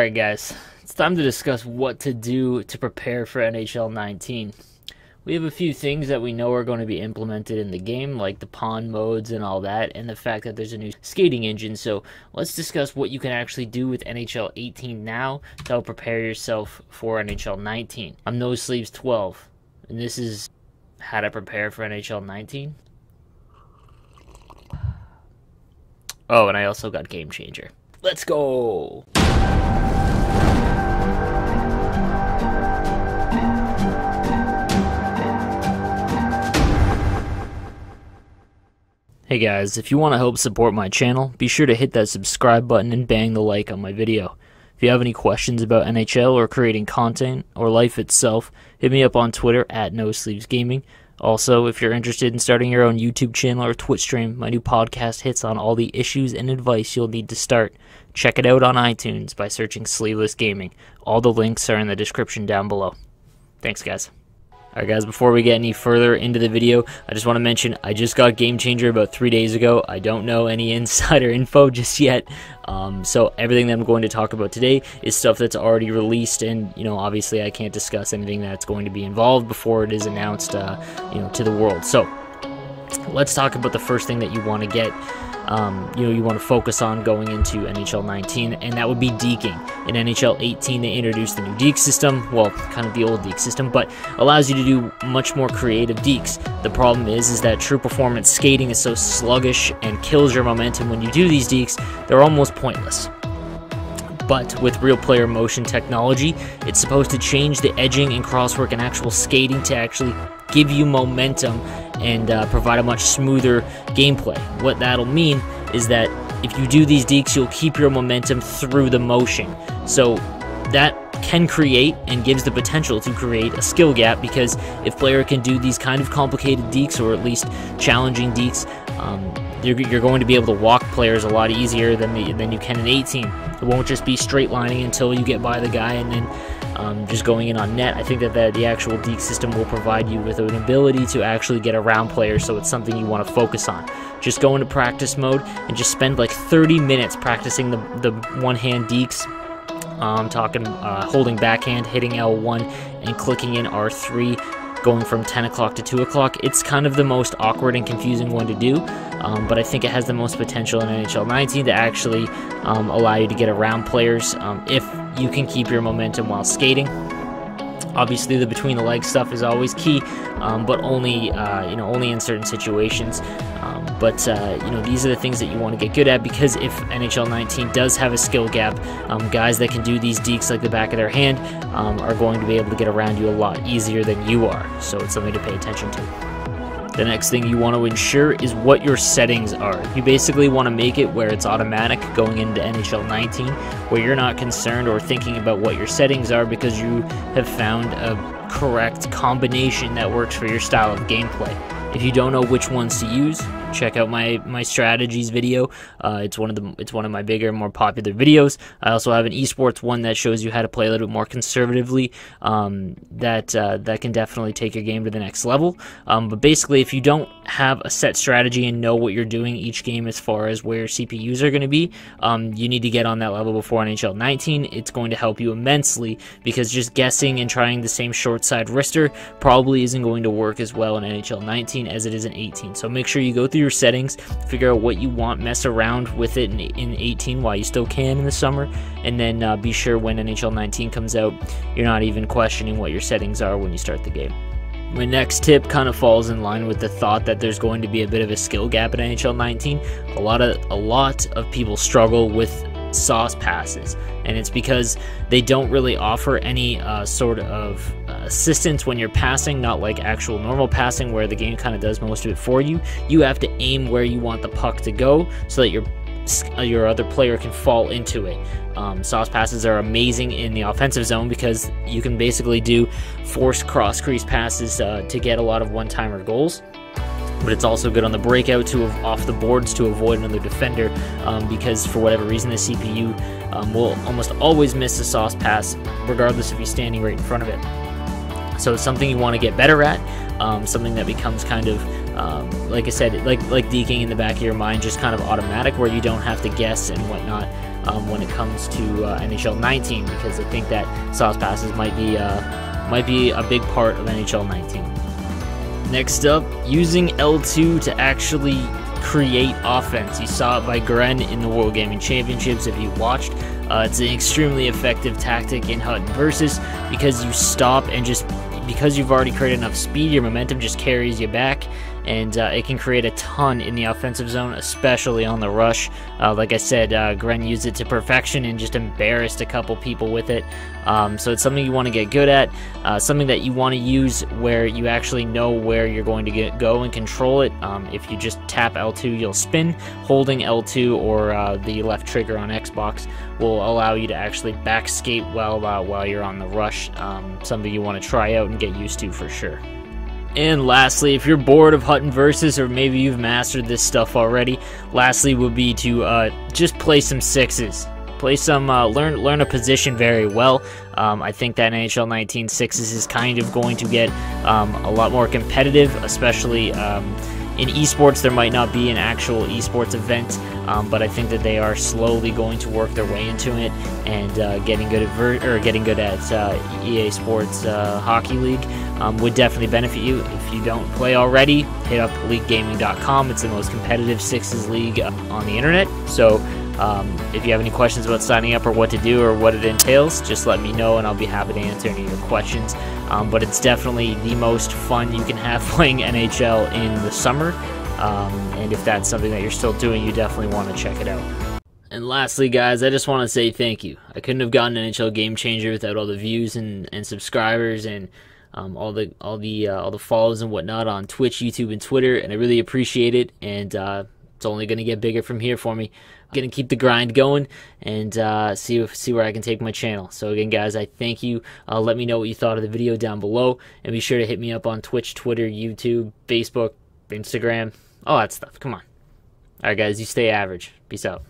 Alright guys, it's time to discuss what to do to prepare for NHL 19. We have a few things that we know are going to be implemented in the game, like the pond modes and all that, and the fact that there's a new skating engine. So let's discuss what you can actually do with NHL 18 now to help prepare yourself for NHL 19. I'm NoSleeves12, and this is how to prepare for NHL 19. Oh, and I also got Game Changer. Let's go! Hey guys, if you want to help support my channel, be sure to hit that subscribe button and bang the like on my video. If you have any questions about NHL or creating content or life itself, hit me up on Twitter at NoSleevesGaming. Also, if you're interested in starting your own YouTube channel or Twitch stream, my new podcast hits on all the issues and advice you'll need to start. Check it out on iTunes by searching Sleeveless Gaming. All the links are in the description down below. Thanks guys. Alright guys, before we get any further into the video, I just want to mention I just got Game Changer about 3 days ago. I don't know any insider info just yet, so everything that I'm going to talk about today is stuff that's already released, and obviously I can't discuss anything that's going to be involved before it is announced to the world. So let's talk about the first thing that you want to get. You want to focus on going into NHL 19, and that would be dekeing. In NHL 18, they introduced the new deke system, well, kind of the old deke system, but allows you to do much more creative dekes. The problem is that true performance skating is so sluggish and kills your momentum when you do these dekes, they're almost pointless. But with real player motion technology, it's supposed to change the edging and crosswork and actual skating to actually give you momentum and provide a much smoother gameplay. What that'll mean is that if you do these dekes, you'll keep your momentum through the motion. So that can create and gives the potential to create a skill gap, because if player can do these kind of complicated dekes, or at least challenging dekes, you're going to be able to walk players a lot easier than you can in 18. It won't just be straight lining until you get by the guy and then just going in on net. I think that the actual deke system will provide you with an ability to actually get around players, so it's something you want to focus on. Just go into practice mode and just spend like 30 minutes practicing the one-hand dekes. I'm talking holding backhand, hitting L1, and clicking in R3, going from 10 o'clock to 2 o'clock. It's kind of the most awkward and confusing one to do, but I think it has the most potential in NHL 19 to actually allow you to get around players if you can keep your momentum while skating. Obviously, the between the legs stuff is always key, but only in certain situations. These are the things that you want to get good at, because if NHL 19 does have a skill gap, guys that can do these dekes like the back of their hand are going to be able to get around you a lot easier than you are. So it's something to pay attention to. The next thing you want to ensure is what your settings are. You basically want to make it where it's automatic going into NHL 19, where you're not concerned or thinking about what your settings are, because you have found a correct combination that works for your style of gameplay. If you don't know which ones to use, check out my strategies video. It's one of my bigger and more popular videos. I also have an esports one that shows you how to play a little bit more conservatively. That can definitely take your game to the next level. But basically, if you don't have a set strategy and know what you're doing each game as far as where CPUs are going to be, you need to get on that level before NHL 19. It's going to help you immensely, because just guessing and trying the same short side wrister probably isn't going to work as well in NHL 19 as it is in 18. So make sure you go through your settings, figure out what you want, mess around with it in 18 while you still can in the summer, and then be sure when NHL 19 comes out, you're not even questioning what your settings are when you start the game. My next tip kind of falls in line with the thought that there's going to be a bit of a skill gap in NHL 19. A lot of people struggle with sauce passes, and it's because they don't really offer any sort of assistance when you're passing, not like actual normal passing where the game kind of does most of it for you. You have to aim where you want the puck to go so that your other player can fall into it. Sauce passes are amazing in the offensive zone, because you can basically do forced cross crease passes to get a lot of one-timer goals. But it's also good on the breakout off the boards to avoid another defender, because for whatever reason the CPU will almost always miss a sauce pass regardless if he's standing right in front of it. So it's something you want to get better at, something that becomes kind of like I said, like dekeing in the back of your mind, just kind of automatic, where you don't have to guess and whatnot. when it comes to NHL 19, because I think that sauce passes might be a big part of NHL 19. Next up, using L2 to actually create offense. You saw it by Gren in the World Gaming Championships if you watched. It's an extremely effective tactic in Hutton versus, because you stop and because you've already created enough speed, your momentum just carries you back, and it can create a ton in the offensive zone, especially on the rush. Like I said, Gren used it to perfection and just embarrassed a couple people with it. So it's something you want to get good at, something that you want to use where you actually know where you're going to go and control it. If you just tap L2, you'll spin. Holding L2 or the left trigger on Xbox will allow you to actually back skate while you're on the rush. Something you want to try out and get used to for sure. And lastly, if you're bored of Hutton versus, or maybe you've mastered this stuff already, lastly would be to just play some sixes. Play some, learn a position very well. I think that NHL 19 sixes is kind of going to get a lot more competitive, especially in esports. There might not be an actual esports event, but I think that they are slowly going to work their way into it, and getting good at EA Sports Hockey League would definitely benefit you. If you don't play already, hit up leaguegaming.com. It's the most competitive sixes league on the internet. So if you have any questions about signing up or what to do or what it entails, just let me know and I'll be happy to answer any of your questions. But it's definitely the most fun you can have playing NHL in the summer. And if that's something that you're still doing, you definitely want to check it out. And lastly, guys, I just want to say thank you. I couldn't have gotten NHL Game Changer without all the views and subscribers and all the follows and whatnot on Twitch, YouTube, and Twitter, and I really appreciate it. And it's only going to get bigger from here for me. I'm going to keep the grind going and see where I can take my channel. So again, guys, I thank you. Let me know what you thought of the video down below, and be sure to hit me up on Twitch, Twitter, YouTube, Facebook, Instagram, all that stuff. Come on. All right, guys, you stay average. Peace out.